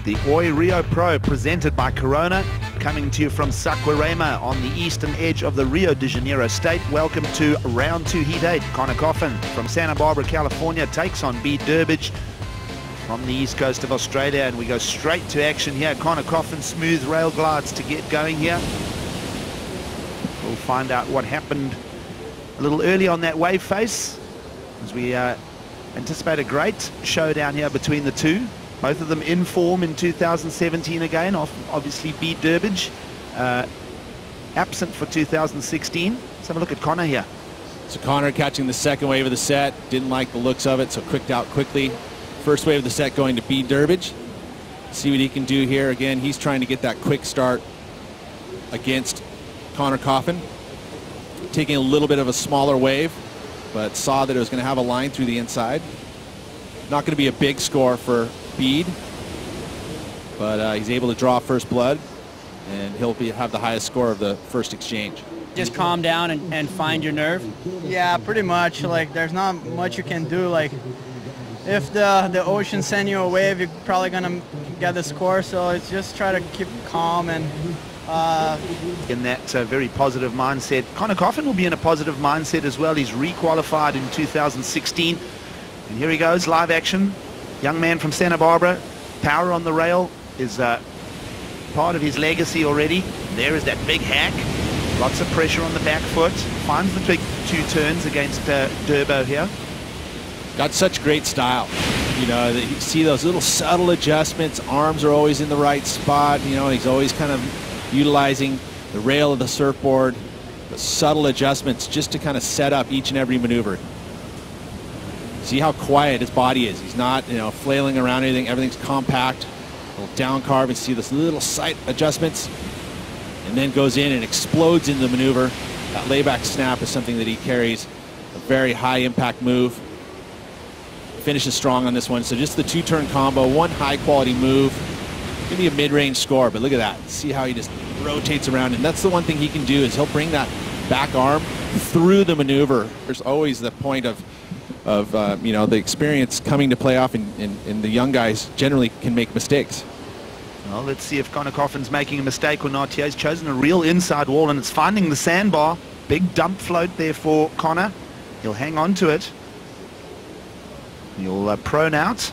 The Oi Rio Pro presented by Corona, coming to you from Saquarema on the eastern edge of the Rio de Janeiro state. Welcome to round 2, heat 8. Connor Coffin from Santa Barbara, California takes on Bede Durbidge from the east coast of Australia, and we go straight to action here. Connor Coffin smooth rail glides to get going here. We'll find out what happened a little early on that wave face as we anticipate a great showdown here between the two. Both of them in form in 2017 again, obviously Bede Durbidge absent for 2016. Let's have a look at Connor here. So Connor catching the second wave of the set, didn't like the looks of it, so quicked out quickly. First wave of the set going to Bede Durbidge. See what he can do here. Again, he's trying to get that quick start against Connor Coffin. Taking a little bit of a smaller wave, but saw that it was going to have a line through the inside. Not going to be a big score for Bede, but he's able to draw first blood, and he'll have the highest score of the first exchange. Just calm down and find your nerve? Yeah, pretty much. Like, there's not much you can do. Like, if the ocean send you a wave, you're probably gonna get the score, so it's just try to keep calm and in that very positive mindset. Connor Coffin will be in a positive mindset as well. He's re-qualified in 2016, and here he goes, live action. Young man from Santa Barbara, power on the rail is part of his legacy already. There is that big hack, lots of pressure on the back foot, finds the big two turns against Durbo here. Got such great style. You know, you see those little subtle adjustments, arms are always in the right spot, you know, he's always kind of utilizing the rail of the surfboard, the subtle adjustments just to kind of set up each and every maneuver. See how quiet his body is. He's not, you know, flailing around anything. Everything's compact. A little down carve, and see this little sight adjustments, and then goes in and explodes into the maneuver. That layback snap is something that he carries. A very high impact move. Finishes strong on this one. So just the two-turn combo, one high quality move. Gonna be a mid-range score, but look at that. See how he just rotates around, and that's the one thing he can do is he'll bring that back arm through the maneuver. There's always the point of you know, the experience coming to play off, and the young guys generally can make mistakes. Well, let's see if Connor Coffin's making a mistake or not. He's chosen a real inside wall, and it's finding the sandbar. Big dump float there for Connor. He'll hang on to it. He'll prone out.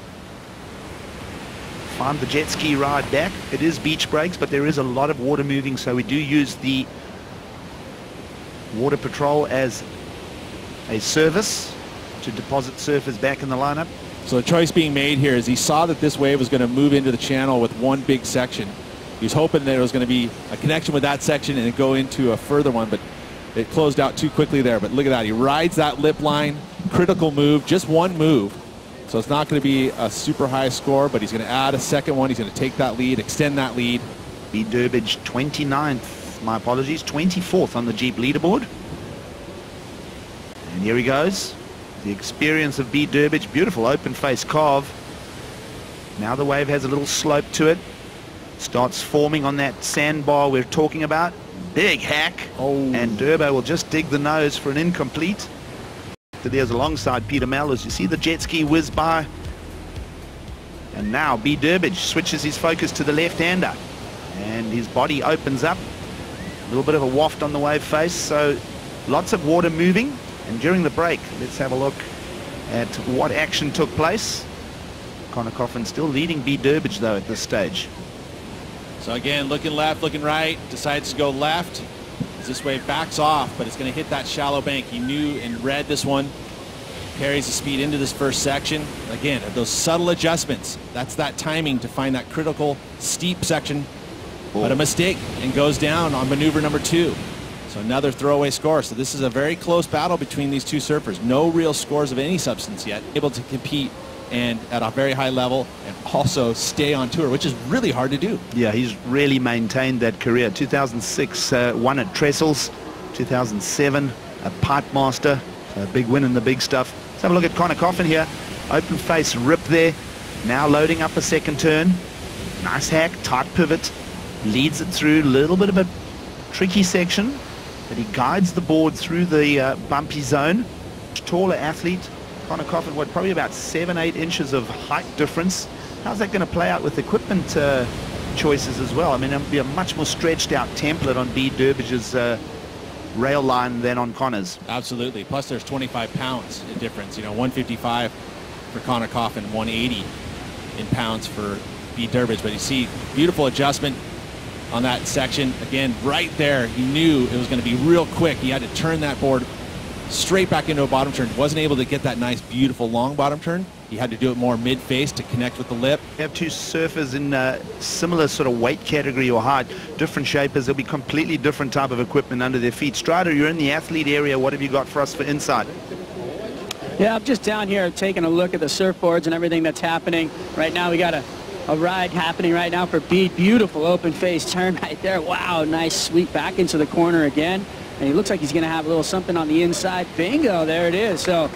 Find the jet ski ride back. It is beach breaks, but there is a lot of water moving, so we do use the water patrol as a service to deposit surfers back in the lineup. So the choice being made here is he saw that this wave was going to move into the channel with one big section. He was hoping that it was going to be a connection with that section and then go into a further one, but it closed out too quickly there. But look at that. He rides that lip line. Critical move. Just one move. So it's not going to be a super high score, but he's going to add a second one. He's going to take that lead, extend that lead. Bede Durbidge 29th, my apologies, 24th on the Jeep leaderboard. And here he goes. The experience of Bede Durbidge, beautiful open face carve. Now the wave has a little slope to it. Starts forming on that sandbar we're talking about. Big hack. Oh. And Durbo will just dig the nose for an incomplete. There's alongside Peter Mel as you see the jet ski whiz by. And now Bede Durbidge switches his focus to the left-hander. And his body opens up. A little bit of a waft on the wave face, so lots of water moving. And during the break, let's have a look at what action took place. Connor Coffin still leading Bede Durbidge though at this stage. So again, looking left, looking right, decides to go left. As this wave backs off, but it's going to hit that shallow bank. He knew and read this one. Carries the speed into this first section. Again, those subtle adjustments. That's that timing to find that critical steep section. But a mistake and goes down on maneuver number 2. So another throwaway score. So this is a very close battle between these two surfers. No real scores of any substance yet. Able to compete and at a very high level and also stay on tour, which is really hard to do. Yeah, he's really maintained that career. 2006 won at Trestles. 2007 a Pipe Master. A big win in the big stuff. Let's have a look at Connor Coffin here. Open face rip there. Now loading up a second turn. Nice hack, tight pivot. Leads it through a little bit of a tricky section. But he guides the board through the bumpy zone. Taller athlete. Connor Coffin, what, probably about 7-8 inches of height difference How's that going to play out with equipment choices as well? I mean, it'll be a much more stretched out template on Bede Durbidge's rail line than on Connor's. Absolutely. Plus, there's 25 pounds in difference. You know, 155 for Connor Coffin, 180 in pounds for Bede Durbidge. But you see, beautiful adjustment on that section. Again, right there, he knew it was going to be real quick. He had to turn that board straight back into a bottom turn. Wasn't able to get that nice, beautiful long bottom turn. He had to do it more mid-face to connect with the lip. We have two surfers in similar sort of weight category or height, different shapers. There'll be completely different type of equipment under their feet. Strider, you're in the athlete area. What have you got for us for insight? Yeah, I'm just down here taking a look at the surfboards and everything that's happening. Right now we got a ride happening right now for Bede. Beautiful open face turn right there. Wow, nice sweep back into the corner again. And he looks like he's going to have a little something on the inside. Bingo, there it is. So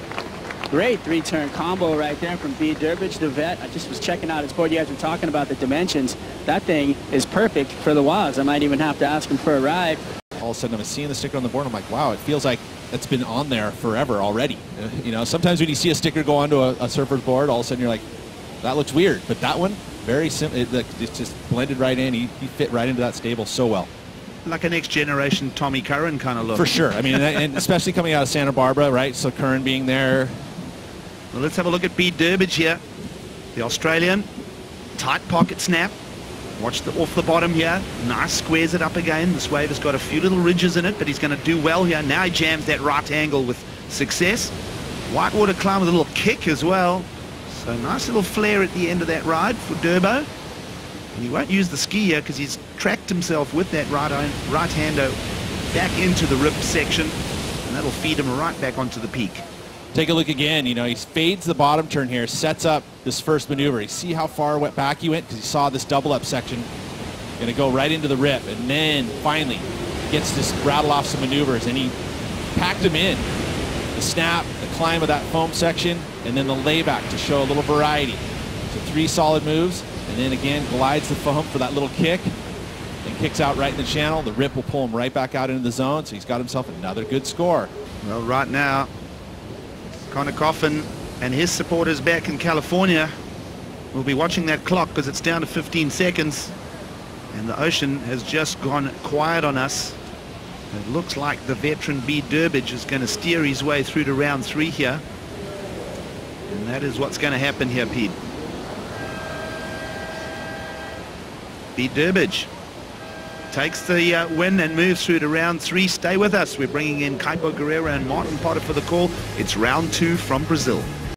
great three-turn combo right there from Bede Durbidge, the vet. I just was checking out his board. You guys were talking about the dimensions. That thing is perfect for the wilds. I might even have to ask him for a ride. All of a sudden, I'm seeing the sticker on the board. I'm like, wow, it feels like it's been on there forever already. You know, sometimes when you see a sticker go onto a surfer's board, all of a sudden you're like, that looks weird. But that one, very simple. It's just blended right in. He fit right into that stable so well. Like a next generation Tommy Curran kind of look. For sure. I mean, and especially coming out of Santa Barbara, right? So Curran being there. Well, let's have a look at Bede Durbidge here. The Australian, tight pocket snap. Watch off the bottom here. Nice, squares it up again. This wave has got a few little ridges in it, but he's going to do well here. Now he jams that right angle with success. Whitewater climb with a little kick as well. So nice little flare at the end of that ride for Durbo. And he won't use the ski here because he's tracked himself with that right-hander back into the rip section, and that'll feed him right back onto the peak. Take a look again. You know, he fades the bottom turn here, sets up this first maneuver. You see how far back he went because he saw this double up section. Going to go right into the rip, and then finally gets to rattle off some maneuvers, and he packed him in. The snap, the climb of that foam section, and then the layback to show a little variety. So 3 solid moves, and then again glides the foam for that little kick, and kicks out right in the channel. The rip will pull him right back out into the zone, so he's got himself another good score. Well, right now, Connor Coffin and his supporters back in California will be watching that clock because it's down to 15 seconds, and the ocean has just gone quiet on us. It looks like the veteran Bede Durbidge is going to steer his way through to round 3 here, and that is what's going to happen here, Pete. Bede Durbidge takes the win and moves through to round 3. Stay with us. We're bringing in Kaipo Guerrero and Martin Potter for the call. It's round 2 from Brazil.